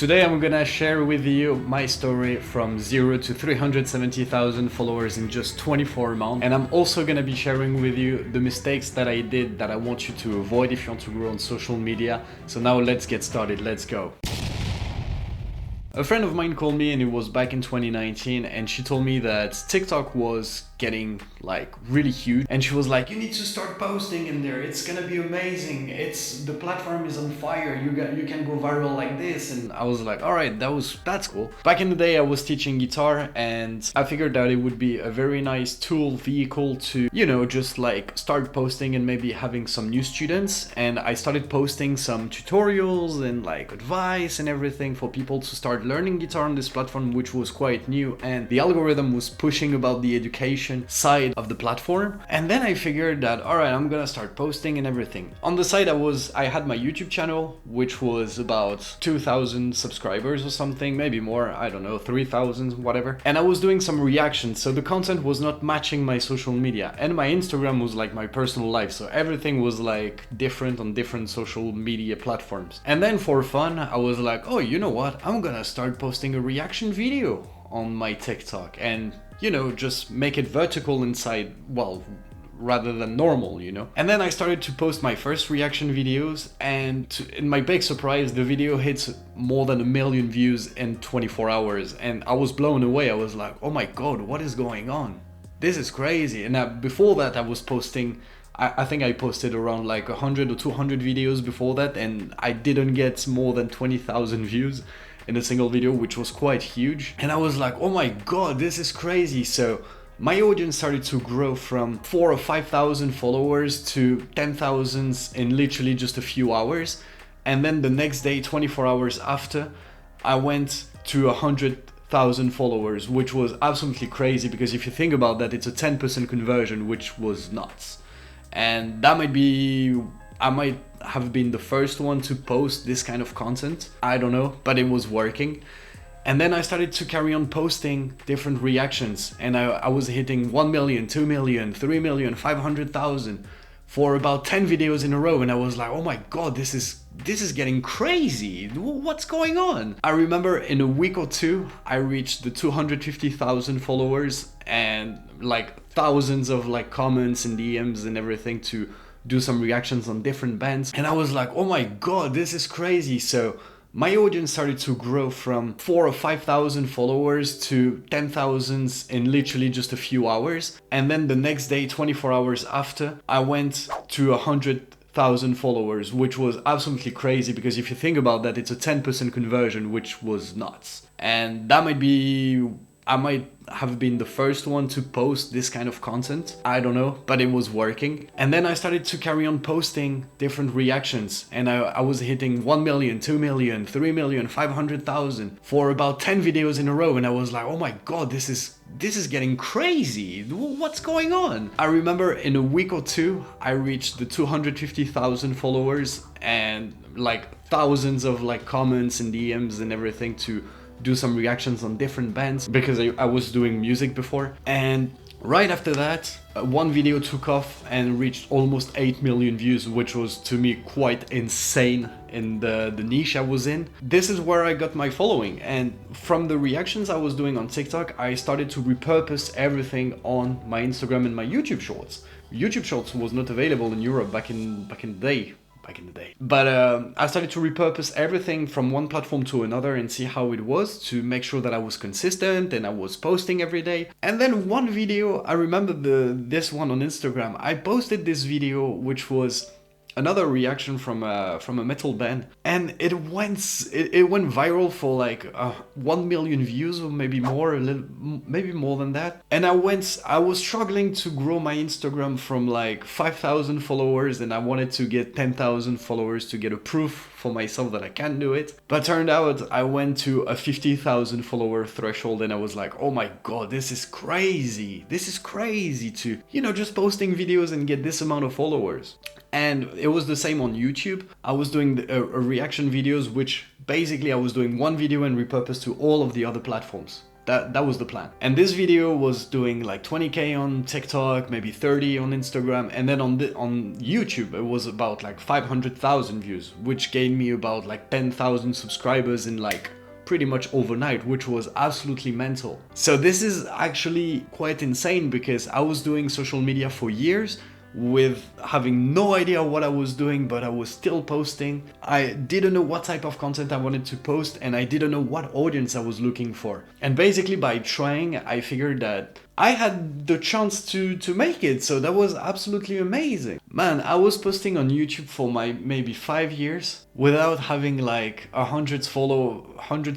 Today I'm gonna share with you my story from 0 to 370,000 followers in just 24 months, and I'm also gonna be sharing with you the mistakes that I did that I want you to avoid if you want to grow on social media. So now let's get started, let's go. A friend of mine called me, and it was back in 2019, and she told me that TikTok was getting like really huge, and she was like, you need to start posting in there, it's gonna be amazing, the platform is on fire, you can go viral like this. And I was like, all right, that's cool. Back in the day I was teaching guitar, and I figured that it would be a very nice tool, vehicle to, just like start posting and maybe having some new students. And I started posting some tutorials and like advice and everything for people to start learning guitar on this platform, which was quite new, and the algorithm was pushing about the education side of the platform. And then I figured that, all right, I'm gonna start posting and everything. On the side I had my YouTube channel, which was about 2,000 subscribers or something, maybe more, I don't know, 3,000, whatever. And I was doing some reactions, so the content was not matching my social media, and my Instagram was like my personal life, so everything was like different on different social media platforms. And then for fun, I was like, oh, you know what, I'm gonna start posting a reaction video on my TikTok and just make it vertical inside, well, rather than normal, And then I started to post my first reaction videos, and in my big surprise, the video hits more than 1 million views in 24 hours. And I was blown away. I was like, oh my God, what is going on? This is crazy. And before that, I was posting, I think I posted around like 100 or 200 videos before that, and I didn't get more than 20,000 views in a single video, which was quite huge. And I was like, oh my God, this is crazy. So my audience started to grow from 4,000 or 5,000 followers to 10,000 in literally just a few hours. And then the next day, 24 hours after, I went to 100,000 followers, which was absolutely crazy, because if you think about that, it's a 10% conversion, which was nuts. And I might have been the first one to post this kind of content. I don't know, but it was working. And then I started to carry on posting different reactions, and I was hitting 1 million, 2 million, 3 million, 500,000 for about 10 videos in a row. And I was like, oh my God, this is getting crazy. What's going on? I remember in a week or two, I reached the 250,000 followers, and like thousands of like comments and DMs and everything to do some reactions on different bands. And I was like, oh my God, this is crazy. So my audience started to grow from 4,000 or 5,000 followers to 10,000 in literally just a few hours. And then the next day, 24 hours after, I went to 100,000 followers, which was absolutely crazy, because if you think about that, it's a 10% conversion, which was nuts. And I might have been the first one to post this kind of content. I don't know, but it was working. And then I started to carry on posting different reactions, and I was hitting 1 million, 2 million, 3 million, 500,000 for about 10 videos in a row. And I was like, oh my God, this is getting crazy. What's going on? I remember in a week or two, I reached the 250,000 followers, and like thousands of like comments and DMs and everything to do some reactions on different bands, because I was doing music before. And right after that, one video took off and reached almost 8 million views, which was to me quite insane in the niche I was in. This is where I got my following, and from the reactions I was doing on TikTok, I started to repurpose everything on my Instagram and my YouTube Shorts. YouTube Shorts was not available in Europe back in the day. But I started to repurpose everything from one platform to another and see how it was, to make sure that I was consistent and I was posting every day. And then one video, I remember this one on Instagram, I posted this video, which was another reaction from a metal band, and it went viral for like 1 million views, or maybe more, maybe more than that. And I was struggling to grow my Instagram from like 5,000 followers, and I wanted to get 10,000 followers to get a proof for myself that I can do it. But turned out I went to a 50,000 follower threshold, and I was like, oh my God, this is crazy to, just posting videos and get this amount of followers. And it was the same on YouTube. I was doing reaction videos, which basically I was doing one video and repurposed to all of the other platforms. That was the plan. And this video was doing like 20k on TikTok, maybe 30 on Instagram, and then on YouTube it was about like 500,000 views, which gained me about like 10,000 subscribers in like pretty much overnight, which was absolutely mental. So this is actually quite insane because I was doing social media for years with having no idea what I was doing, but I was still posting. I didn't know what type of content I wanted to post, and I didn't know what audience I was looking for. And basically by trying, I figured that I had the chance to make it, so that was absolutely amazing. Man, I was posting on YouTube for maybe 5 years without having like 100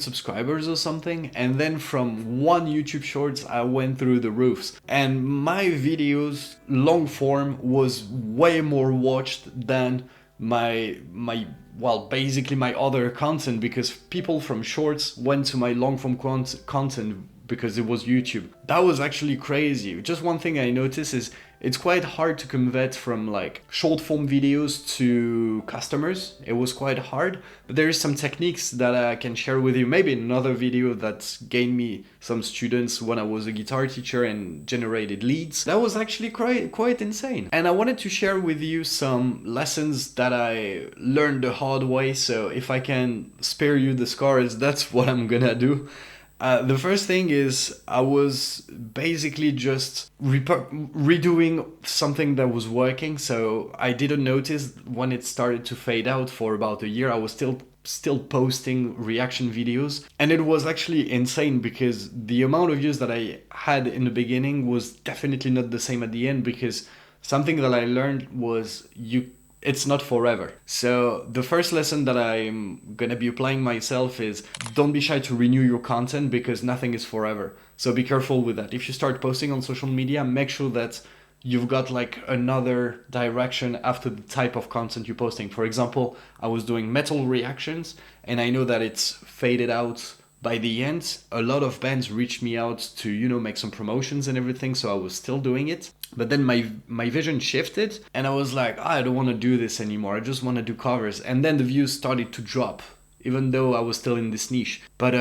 subscribers or something, and then from one YouTube Shorts I went through the roofs, and my videos long form was way more watched than basically my other content, because people from Shorts went to my long form content because it was YouTube. That was actually crazy. Just one thing I noticed is it's quite hard to convert from like short form videos to customers. It was quite hard, but there is some techniques that I can share with you. Maybe another video that gained me some students when I was a guitar teacher and generated leads. That was actually quite insane. And I wanted to share with you some lessons that I learned the hard way. So if I can spare you the scars, that's what I'm gonna do. The first thing is I was basically just redoing something that was working. So I didn't notice when it started to fade out for about a year. I was still posting reaction videos, and it was actually insane because the amount of views that I had in the beginning was definitely not the same at the end, because something that I learned was it's not forever. So the first lesson that I'm gonna be applying myself is don't be shy to renew your content, because nothing is forever. So be careful with that. If you start posting on social media, make sure that you've got like another direction after the type of content you're posting. For example, I was doing metal reactions, and I know that it's faded out by the end. A lot of bands reached me out to, make some promotions and everything, so I was still doing it. But then my vision shifted, and I was like, I don't want to do this anymore. I just want to do covers. And then the views started to drop, even though I was still in this niche. But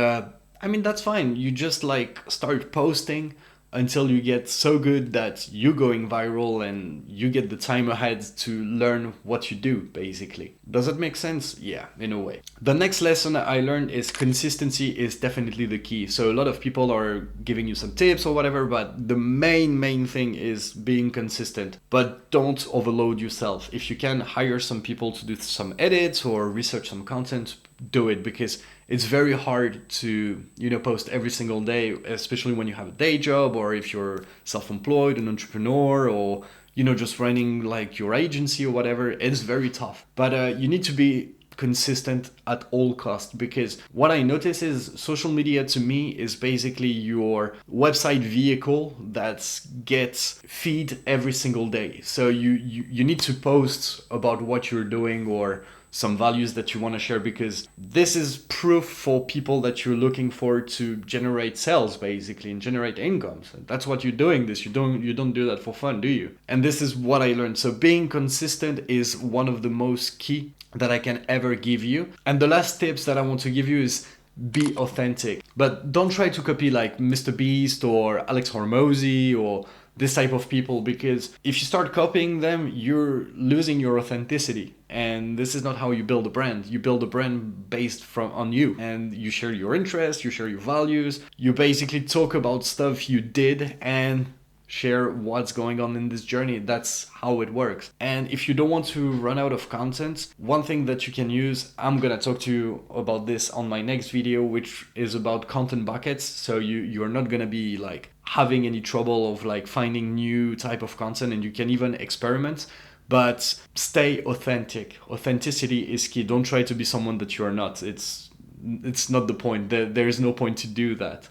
that's fine. You just like start posting until you get so good that you're going viral and you get the time ahead to learn what you do, basically. Does that make sense? Yeah, in a way. The next lesson I learned is consistency is definitely the key. So a lot of people are giving you some tips or whatever, but the main thing is being consistent. But don't overload yourself. If you can hire some people to do some edits or research some content, do it, because it's very hard to post every single day, especially when you have a day job, or if you're self-employed, an entrepreneur, or just running like your agency or whatever. It's very tough, but you need to be consistent at all costs, because what I notice is social media to me is basically your website vehicle that gets feed every single day. So you need to post about what you're doing or some values that you want to share, because this is proof for people that you're looking for to generate sales, basically, and generate income. So that's what you're doing this. You don't do that for fun, do you? And this is what I learned. So being consistent is one of the most key that I can ever give you. And the last tips that I want to give you is be authentic, but don't try to copy like Mr. Beast or Alex Hormozy or this type of people, because if you start copying them, you're losing your authenticity. And this is not how you build a brand. You build a brand based on you, and you share your interests, you share your values, you basically talk about stuff you did and share what's going on in this journey. That's how it works. And if you don't want to run out of content, one thing that you can use, I'm gonna talk to you about this on my next video, which is about content buckets. So you're not gonna be like having any trouble of like finding new type of content, and you can even experiment. But stay authentic. Authenticity is key. Don't try to be someone that you are not. It's not the point. There is no point to do that.